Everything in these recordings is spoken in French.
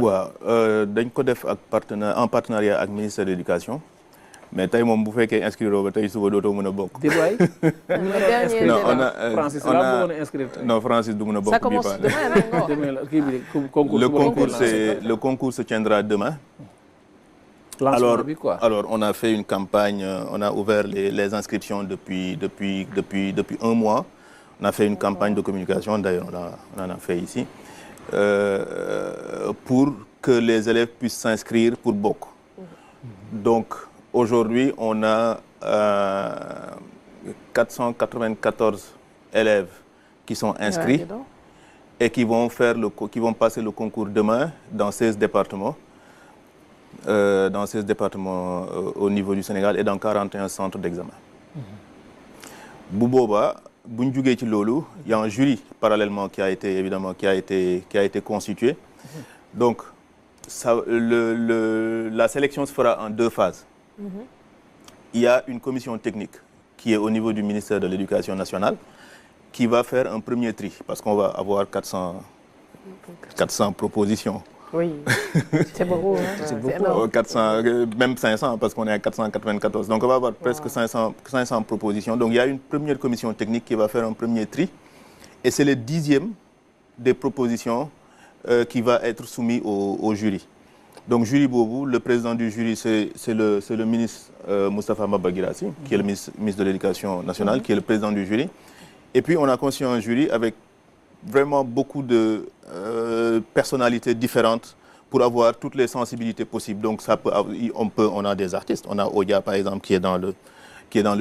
waaw dañ ko def en partenariat avec le ministère de l'Éducation. Mais tey moom bu fekkee inscrire ba tey suba dootoo mën a bokk. non Francis non Francis du mën a bokk. Ça commence demain. Le concours se tiendra demain. Alors on a fait une campagne, on a ouvert les inscriptions depuis un mois. On a fait une campagne de communication, d'ailleurs on en a fait ici, pour que les élèves puissent s'inscrire pour bokk. Donc aujourd'hui on a 494 élèves qui sont inscrits et qui vont passer le concours demain dans 16 départements. Au niveau du Sénégal et dans 41 centres d'examen. Bu boobaa bu ñu jugee ci loolu, il y a un jury parallèlement qui a été constitué. Donc la sélection se fera en 2 phases. Il y a une commission technique qui est au niveau du ministère de l'Éducation nationale qui va faire un premier tri parce qu'on va avoir 400 propositions. Oui, c'est beaucoup. C'est beaucoup. 400, même 500 parce qu'on est à 494. Donc on va avoir presque 500 propositions. Donc il y a une première commission technique qui va faire un premier tri. Et c'est le 10e des propositions qui va être soumis au jury. Donc jury Bobo, le président du jury c'est le ministre Moustapha Maba Guirassy, qui est le ministre de l'Éducation nationale, qui est le président du jury. Et puis on a conçu un jury avec vraiment beaucoup de personnalités différentes pour avoir toutes les sensibilités possibles. Donc on a des artistes, on a Oya par exemple qui est dans le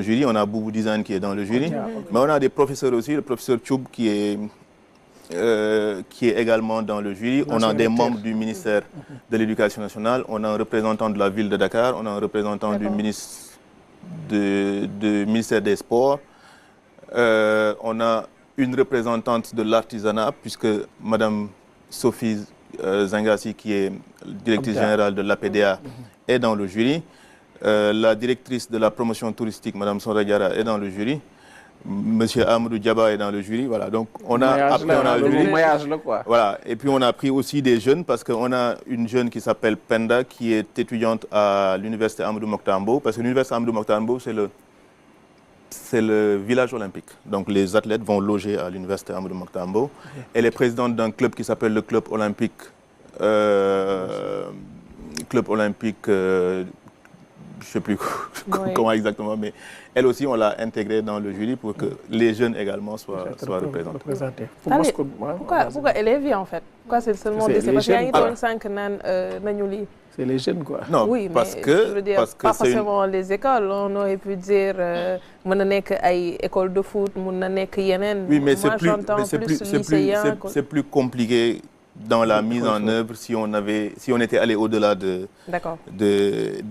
jury, on a Boubou Design qui est dans le jury, mais on a des professeurs aussi, le professeur Tchoub qui est également dans le jury, on a des membres du ministère de l'Éducation nationale, on a un représentant de la ville de Dakar, on a un représentant du ministère des Sports, on a une représentante de l'artisanat, puisque Madame Sophie Zangassi, qui est directrice générale de l'APDA, est dans le jury. La directrice de la promotion touristique, Madame Sonra Diarra, est dans le jury. Monsieur Amadou Diaba est dans le jury. Voilà. Donc on a le jury. Voilà. Et puis on a pris aussi des jeunes, parce qu'on a une jeune qui s'appelle Penda, qui est étudiante à l'université Amadou Mokhtar Mbow, parce que l'université Amadou Mokhtar Mbow, c'est le village olympique. Donc les athlètes vont loger à l'université Amadou Mokhtar Mbow. Elle est présidente d'un club qui s'appelle le club olympique. Je ne sais plus comment exactement, mais elle aussi on l'a intégrée dans le jury pour que les jeunes également soient représentés. Pourquoi élèves en fait? Pourquoi c'est seulement des parce qu'il y a une 5 nañu c'est les jeunes quoi. Non, oui, parce mais que je veux dire, pas forcément les écoles. On aurait pu dire mën na nekk ay école de foot, mën na nekk yeneen. Oui, mais moi j'entends plus lycéens. C'est plus compliqué dans la mise en œuvre si on était allé au-delà des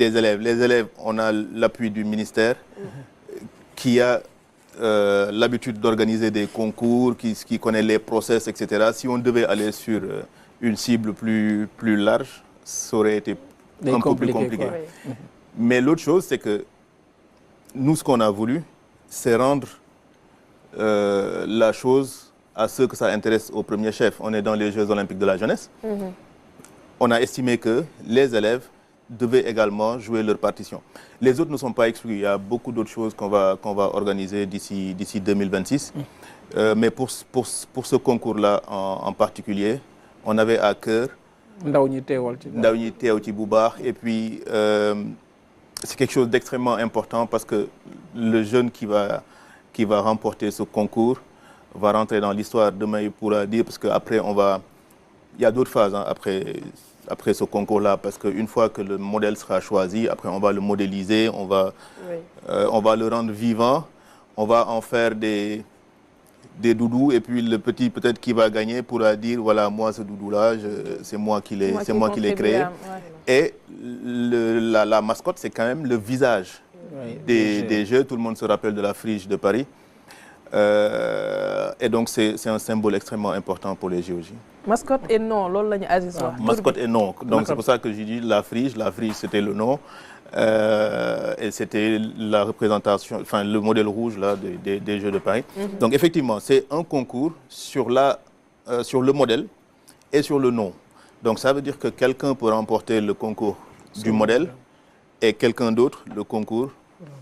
élèves. Les élèves, on a l'appui du ministère qui a l'habitude d'organiser des concours, qui connaît les process, etc. Si on devait aller sur une cible plus large, ça aurait été un peu plus compliqué. Oui. Mais l'autre chose, c'est que nous, ce qu'on a voulu, c'est rendre la chose à ceux que ça intéresse au premier chef. On est dans les Jeux olympiques de la jeunesse. On a estimé que les élèves devaient également jouer leur partition. Les autres ne sont pas exclus. Il y a beaucoup d'autres choses qu'on va organiser d'ici 2026. Mais pour ce concours-là en particulier, on avait à cœur ndaw ñi teew ci bu baax. Et puis c'est quelque chose d'extrêmement important parce que le jeune qui va remporter ce concours va rentrer dans l'histoire. Demain il pourra dire, parce que après il y a d'autres phases après ce concours-là, parce qu'une fois que le modèle sera choisi, après on va le modéliser, on va le rendre vivant, on va en faire des doudous, et puis le petit peut-être qui va gagner pourra dire voilà, moi ce doudou-là, c'est moi qui l'ai créé. Et la mascotte, c'est quand même le visage des Jeux. Tout le monde se rappelle de la Frige de Paris. Et donc c'est un symbole extrêmement important pour les JOJ. Mascotte et nom, loolu la ñu Aziz wax. Mascotte et nom. Donc c'est pour ça que j'ai dit la Frige c'était le nom. Et c'était la représentation, enfin le modèle rouge là des Jeux de Paris. Donc effectivement, c'est un concours sur le modèle et sur le nom. Donc ça veut dire que quelqu'un peut remporter le concours du modèle et quelqu'un d'autre le concours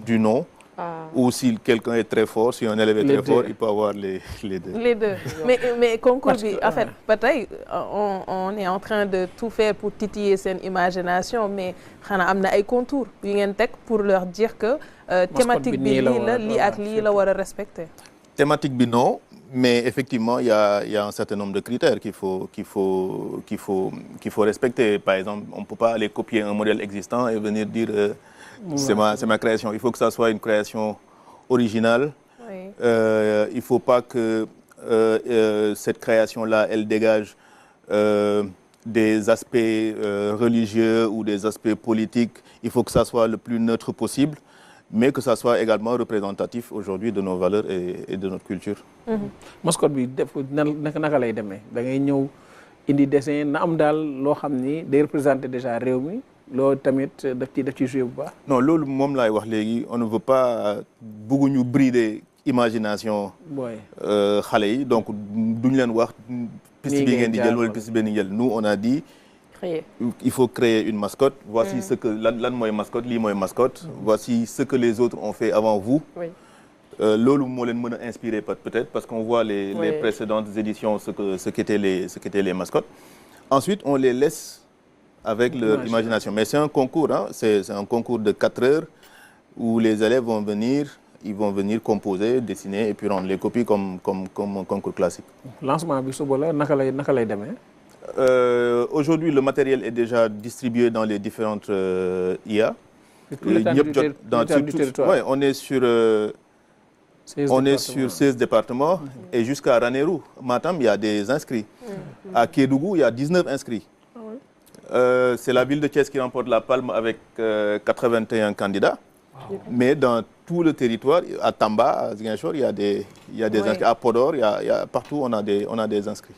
du nom. Ou si quelqu'un est très fort, si un élève est très fort, il peut avoir les deux. Les deux. Mais concours bi en fait ba tey on est en train de tout faire pour titiller seen imagination mais xanaa am na ay contours yu ngeen teg pour leur dire que thématique bi lii la lii ak lii la war a respecter. Thématique bi non, mais effectivement il y a un certain nombre de critères qu'il faut respecter. Par exemple, on ne peut pas aller copier un modèle existant et venir dire c'est ma création. Il faut que ça soit une création originale. Oui. Il ne faut pas que cette création-là, elle dégage des aspects religieux ou des aspects politiques. Il faut que ça soit le plus neutre possible, mais que ça soit également représentatif aujourd'hui de nos valeurs et de notre culture. Mascotte bi def naka lay demee da ngay ñëw indi dessin na am daal loo xam ni day représenter déjà réew mi. loolu tamit daf ci joué bu baax. non loolu moom laay wax léegi on ne veut pas bëgguñu brider imagination. xale yi donc duñ leen wax. piste bi ngeen di jël wala piste bi ngeen di jël nous on a dit. il faut créer une mascotte. voici ce que lan mooy mascotte lii mooy mascotte. voici ce que les autres ont fait avant vous. loolu moo leen mën a inspirer peut-être parce qu'on voit les précédentes éditions ce qu'étaient les mascottes. Ensuite on les laisse. Avec leur imagination. Mais c'est un concours, hein? C'est un concours de 4 heures où les élèves vont venir composer, dessiner et puis rendre les copies comme un concours classique. Lancement bi suba la naka lay demee. Aujourd'hui, le matériel est déjà distribué dans les différentes IA. Ouais, on est sur 16 départements et jusqu'à Ranérou, Matam, il y a des inscrits. À Kédougou, il y a 19 inscrits. C'est la ville de Thiès qui remporte la palme avec 81 candidats. Mais dans tout le territoire, à Tamba, à Ziguinchor, il y a des inscrits. À Podor, partout on a des inscrits.